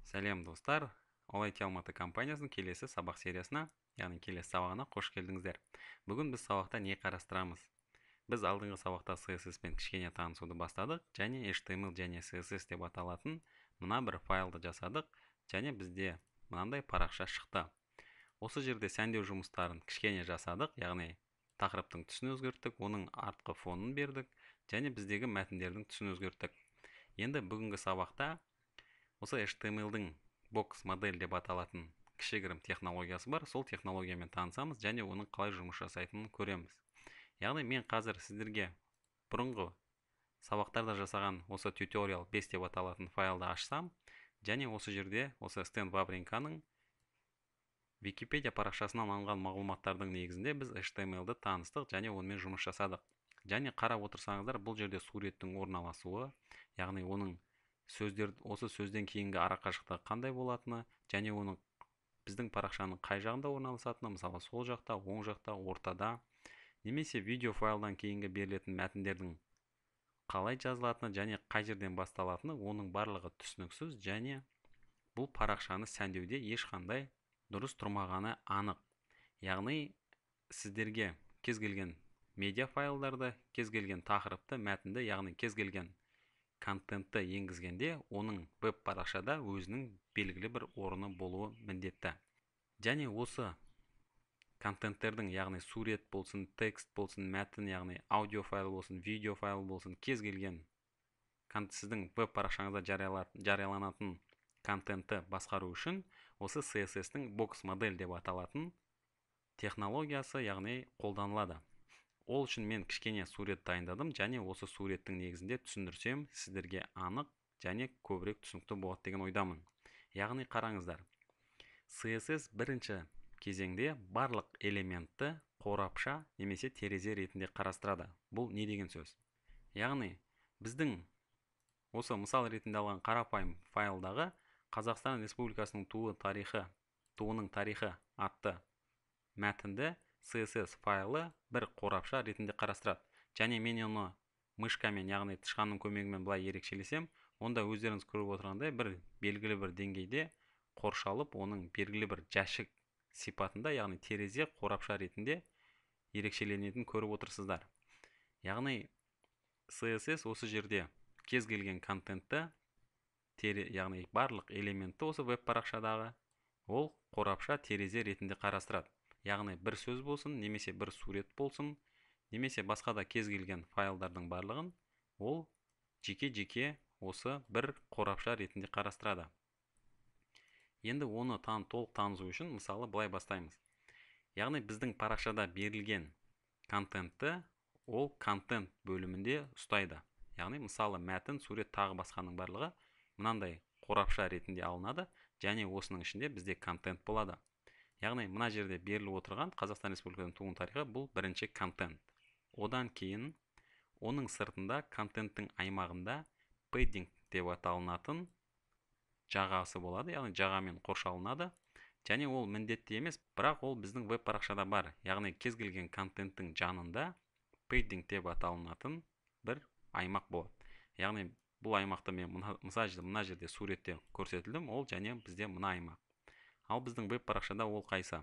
Сәлем достар, Олайти Алматы компаниясының келесі сабақ сериясына, яғни келесі сабағына қош келдіңіздер. Бүгін біз сабақта не қарастырамыз? Біз алдыңғы сабақта CSS пен кішкене танысуды бастадық, және HTML және CSS деп аталатын мына бір файлды жасадық, және бізде мынандай парақша шықты. Осы жерде сәндеу жұмыстарын кішкене жасадық, яғни тақырыптың түсін өзгерттік, оның артқы фонын бердік, және біздегі мәтіндердің түсін өзгерттік. Енді бүгінгі сабақта осы HTML-дің бокс модель деп аталатын кішігірім технологиясы бар. Сол технологиямен танысамыз және оның қалай жұмыс жасайтынын көреміз. Яғни мен қазір сіздерге бұрынғы сабақтарда жасаған осы tutorial 5 деп аталатын файлды ашсам, және осы жерде осы Стэн Вавринканың Википедия парақшасынан алынған мағлұматтардың негізінде біз HTML-ді таныстық және онымен жұмыс жасадық. Және қарап отырсаңыздар, бұл жерде суреттің орналасуы, яғни оның осы сөзден кейінгі арақашықтығы қандай болатыны, және оның біздің парақшаның қай жағында орналасатыны, мысалы сол жақта, оң жақта, ортада, немесе видео файлдан кейінгі берілетін мәтіндердің қалай жазылатыны және қай жерден басталатыны, оның барлығы түсініксіз, және бұл парақшаны сәндеуде ешқандай дұрыс тұрмағаны анық. Яғни сіздерге кез келген медиа файлдарды, кез келген тақырыпты, мәтінді, яғни кез келген контентті енгізгенде, оның веб парақшада өзінің белгілі бір орны болуы міндетті. Және осы контенттердің, яғни сурет болсын, текст болсын, мәтін, яғни аудио файл болсын, видео файл болсын, кез келген сіздің веб парақшаңызда жарияланатын контентті басқару үшін осы CSS-тің бокс модель деп аталатын технологиясы, яғни қолданылады. Ол үшін мен кішкене сурет дайындадым, және осы суреттің негізінде түсіндірсем, сіздерге анық және көбірек түсінікті болады деген ойдамын. Яғни қараңыздар, CSS бірінші кезеңде барлық элементті қорапша немесе терезе ретінде қарастырады. Бұл не деген сөз? Яғни біздің осы мысал ретінде алған қарапайым файлдағы Қазақстан Республикасының туының тарихы атты мәтінді CSS файлы бір қорапша ретінде қарастырады. Және мен оны мышкамен, яғни тышқанның көмегімен былай ерекшелесем, онда өздеріңіз көріп отырғандай бір белгілі бір деңгейде қоршалып, оның белгілі бір жәшік сипатында, яғни терезе қорапша ретінде ерекшеленетінін көріп отырсыздар. Яғни CSS осы жерде кез келген контентті, яғни барлық элементті осы веб парақшадағы ол қорапша терезе ретінде қарастырады. Яғни бір сөз болсын, немесе бір сурет болсын, немесе басқа да кез келген файлдардың барлығын ол жеке-жеке осы бір қорапша ретінде қарастырады. Енді оны толық танысу үшін мысалы былай бастаймыз. Яғни біздің парақшада берілген контентті ол контент бөлімінде ұстайды. Яғни мысалы мәтін, сурет, тағы басқаның барлығы мынандай қорапша ретінде алынады, және осының ішінде бізде контент болады. Яғни мына жерде беріліп отырған Қазақстан Республикасының туының тарихы бұл бірінші контент. Одан кейін оның сыртында контенттің аймағында пэддинг деп аталынатын жағасы болады, яғни жағамен қоршалынады, және ол міндетті емес, бірақ ол біздің веб парақшада бар. Яғни кез келген контенттің жанында пэддинг деп аталынатын бір аймақ болады. Яғни бұл аймақты мен мына жерде суретте көрсетілдім, ол және бізде мына аймақ. Ал біздің веб парақшада ол қайсы?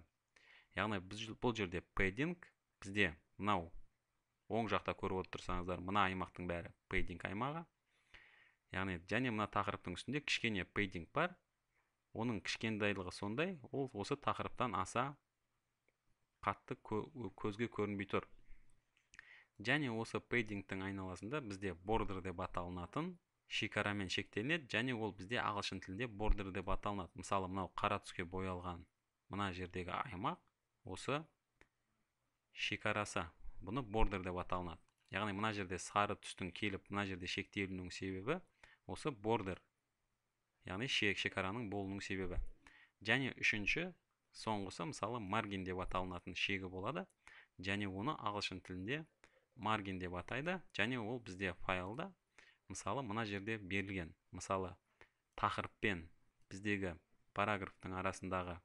Яғни бұл жерде пэддинг, бізде мынау оң жақта көріп отырсаңыздар, мына аймақтың бәрі пэддинг аймағы. Яғни және мына тақырыптың үстінде кішкене пэддинг бар. Оның кішкендайлығы сондай, ол осы тақырыптан аса қатты көзге көрінбей тұр. Және осы пэддингтің айналасында бізде бордер деп аталынатын шекарамен шектелінеді, және ол бізде ағылшын тілінде бордер деп аталынады. Мысалы, мынау қара түске боялған мына жердегі аймақ осы шекарасы, бұны бордер деп аталынады. Яғни мына жерде сары түстің келіп мына жерде шектелуінің себебі осы бордер, яғни шекараның болуының себебі. Және үшінші, соңғысы мысалы маргин деп аталынатын шегі болады, және оны ағылшын тілінде маргин деп атайды, және ол бізде файлда мысалы мына жерде берілген. Мысалы тақырыппен біздегі параграфтың арасындағы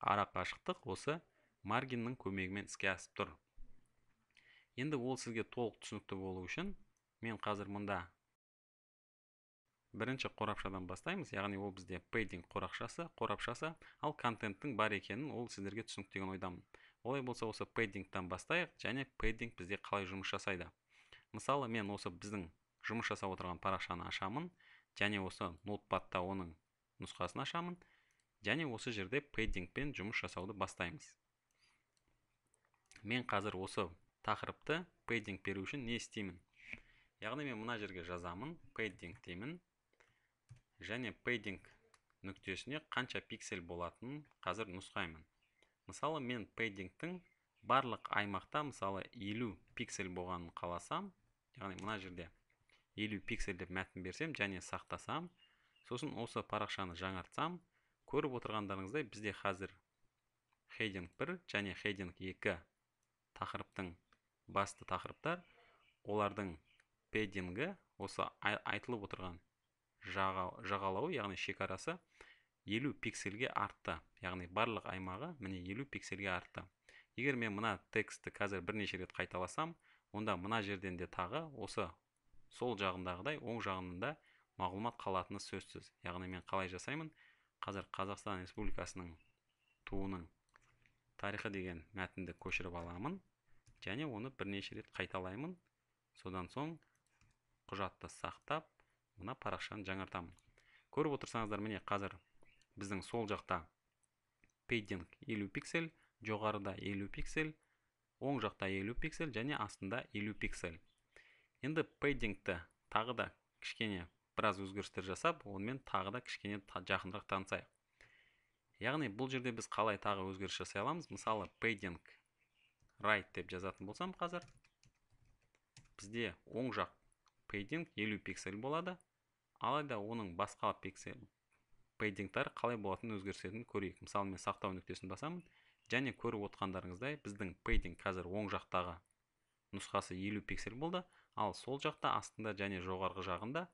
арақашықтық осы маргиннің көмегімен іске асып тұр. Енді ол сізге толық түсінікті болу үшін мен қазір мұнда бірінші қорапшадан бастаймыз, яғни ол бізде padding қорапшасы, ал контенттің бар екенін ол сіздерге түсінікті деген ойдамын. Олай болса, осы paddingтан бастайық, және padding бізде қалай жұмыс жасайды. Мысалы, мен осы біздің жұмыс жасап отырған парақшаны ашамын, және осы ноутпадта оның нұсқасын ашамын, және осы жерде paddingпен жұмыс жасауды бастаймыз. Мен қазір осы тақырыпты padding беру үшін не істеймін? Яғни мен мына жерге жазамын, padding деймін, және padding нүктесіне қанша пиксель болатынын қазір нұсқаймын. Мысалы, мен paddingтің барлық аймақта мысалы 50 пиксель болғанын қаласам, яғни мына жерде 50 пиксель деп мәтін берсем және сақтасам, сосын осы парақшаны жаңартсам, көріп отырғандарыңыздай бізде қазір heading 1 және heading 2 тақырыптың басты тақырыптар, олардың paddingі осы айтылып отырған жағалауы, яғни шекарасы 50 пиксельге артты. Яғни барлық аймағы міне 50 пиксельге артты. Егер мен мына текстті қазір бірнеше рет қайталасам, онда мына жерден де тағы осы сол жағындағыдай оң жағында мағлұмат қалатыны сөзсіз. Яғни мен қалай жасаймын? Қазір Қазақстан Республикасының туының тарихы деген мәтінді көшіріп аламын, және оны бірнеше рет қайталаймын. Содан соң құжатты сақтап, мына парақшаны жаңартамын. Көріп отырсаңыздар, міне қазір біздің сол жақта padding 50 пиксель, жоғарыда 50 пиксель, оң жақта 50 пиксель және астында 50 пиксель. Енді paddingті тағы да кішкене біраз өзгерістер жасап, онымен тағы да кішкене жақынырақ танысайық. Яғни бұл жерде біз қалай тағы өзгеріс жасай аламыз? Мысалы, padding right деп жазатын болсам қазір, бізде оң жақ padding 50 пиксель болады, алайда оның басқа paddingтар қалай болатынын өзгерістерін көрейік. Мысалы, мен сақтау нүктесін басамын, және көріп отқандарыңыздай біздің padding қазір оң жақтағы нұсқасы 50 пиксель болды, ал сол жақта астында және жоғарғы жағында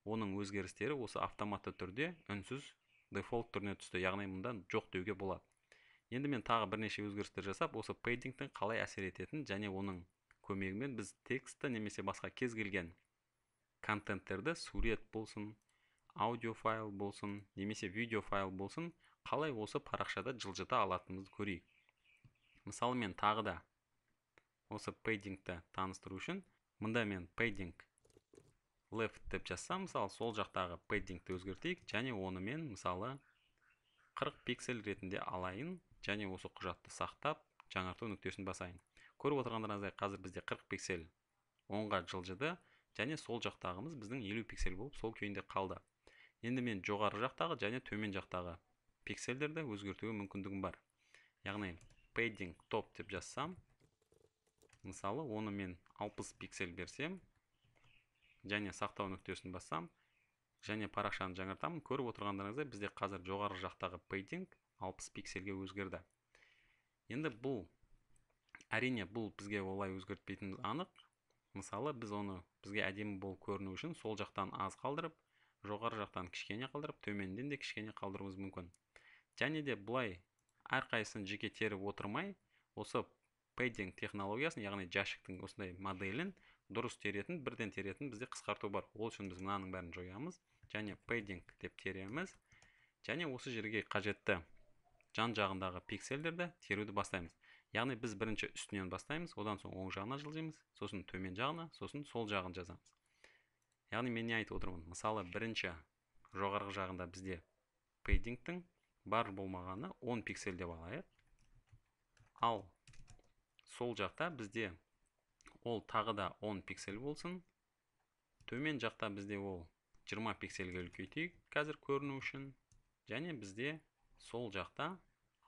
оның өзгерістері осы автоматты түрде үнсіз дефолт түріне түсті. Яғни мұнда жоқ деуге болады. Енді мен тағы бірнеше өзгерістер жасап, осы paddingтің қалай әсер ететінін және оның көмегімен біз текстті немесе басқа кез келген контенттерді, сурет болсын, аудио файл болсын, немесе видео файл болсын, қалай осы парақшада жылжыта алатынымызды көрейік. Мысалы, мен тағы да осы paddingті таныстыру үшін, мұнда мен padding left деп жазсам, мысалы, сол жақтағы paddingті өзгертейік, және оны мен мысалы 40 пиксель ретінде алайын, және осы құжатты сақтап, жаңарту нүктесін басайын. Көріп отырғандарыңыздай, қазір бізде 40 пиксель оңға жылжыды, және сол жақтағымыз біздің 50 пиксель болып сол күйінде қалды. Енді мен жоғары жақтағы және төмен жақтағы пиксельдерді өзгертуге мүмкіндігім бар. Яғни padding top деп жазсам, мысалы, оны мен 60 пиксель берсем, және сақтау нүктесін бассам, және парақшаны жаңартамын, көріп отырғандарыңыздай, бізде қазір жоғары жақтағы padding 60 пиксельге өзгерді. Енді бұл, әрине, бұл бізге олай өзгертпейтініміз анық. Мысалы, біз оны бізге әдемі болып көріну үшін сол жақтан аз қалдырып, жоғары жақтан кішкене қалдырып, төменден де кішкене қалдыруымыз мүмкін. Және де бұлай әрқайсысын жеке теріп отырмай, осы padding технологиясын, яғни жәшіктің осындай моделін дұрыс теретін, бірден теретін бізде қысқарту бар. Ол үшін біз мынаның бәрін жоямыз, және padding деп тереміз, және осы жерге қажетті жан жағындағы пиксельдерді теруді бастаймыз. Яғни біз бірінші үстінен бастаймыз, одан соң оң жағына жылжимыз, сосын төмен жағына, сосын сол жағын жазамыз. Яғни мен не айтып отырмын? Мысалы, бірінші жоғарғы жағында бізде paddingтің бар болмағаны 10 пиксель деп алайық. Ал сол жақта бізде ол тағы да 10 пиксель болсын. Төмен жақта бізде ол 20 пиксельге үлкейтейік қазір көріну үшін. Және бізде сол жақта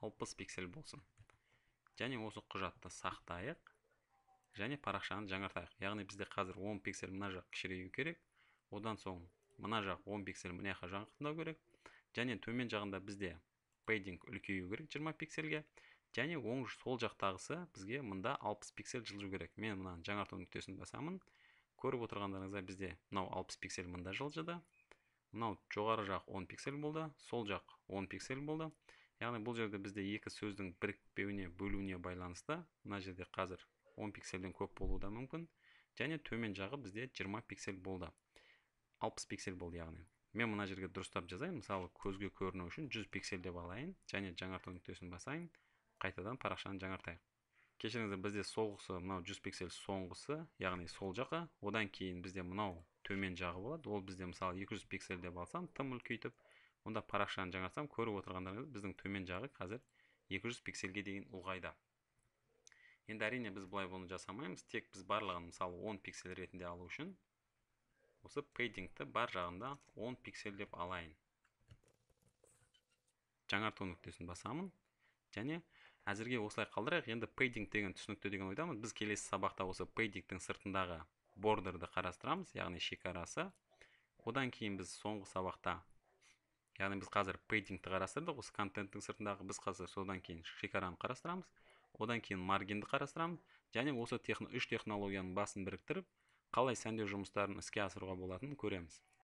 60 пиксель болсын. Және осы құжатты сақтайық. Және парақшаны жаңартайық. Яғни бізде қазір 10 пиксель мына жақ кішірею керек. Одан соң мына жақ 10 пиксель мына жаққа жаңартындау керек. Және төмен жағында бізде padding үлкею керек 20 пиксельге. Және оң сол жақтағысы бізге мұнда 60 пиксель жылжу керек. Мен мұнан жаңарту нүктесін басамын. Көріп отырғандарыңызда бізде мынау 60 пиксель мұнда жылжыды. Мынау жоғары жақ 10 пиксель болды, сол жақ 10 пиксель болды. Яғни бұл жерде бізде екі сөздің бірікпеуіне, бөлуіне байланысты. Мына жерде қазір 10 пиксельден көп болуы да мүмкін. Және төмен жағы бізде 20 пиксель болды. 60 пиксель болды яғни. Мен мына жерге дұрыстап жазайын. Мысалы, көзге көріну үшін 100 пиксель деп алайын, және жаңарту нүктесін басайын, қайтадан парақшаны жаңартайық. Кешіріңіздер, бізде солғысы мынау 100 пиксель соңғысы, яғни сол жаққа. Одан кейін бізде мынау төмен жағы болады. Ол бізде мысалы 200 пиксель деп алсам, тым үлкейтіп, онда парақшаны жаңартсам, көріп отырғандарыңыз біздің төмен жағы қазір 200 пиксельге дейін ұлғайды. Енді әрине біз бұлай бұны жасамаймыз. Тек біз барлығын мысалы 10 пиксель ретінде алу үшін осы пейдингті бар жағында 10 пиксель деп алайын. Жаңарту нүктесін басамын. Және әзірге осылай қалдырайық. Енді пейдинг деген түсінікті деген ойдамыз. Біз келесі сабақта осы пейдингтің сыртындағы бордерді қарастырамыз, яғни шекарасы. Одан кейін біз соңғы сабақта, яғни біз қазір пейдингті қарастырдық, осы контенттің сыртындағы біз қазір содан кейін шекараны қарастырамыз. Одан кейін маргинді қарастырамыз. Және осы үш технологияның басын біріктіріп, қалай сәндеу жұмыстарын іске асыруға болатынын көреміз.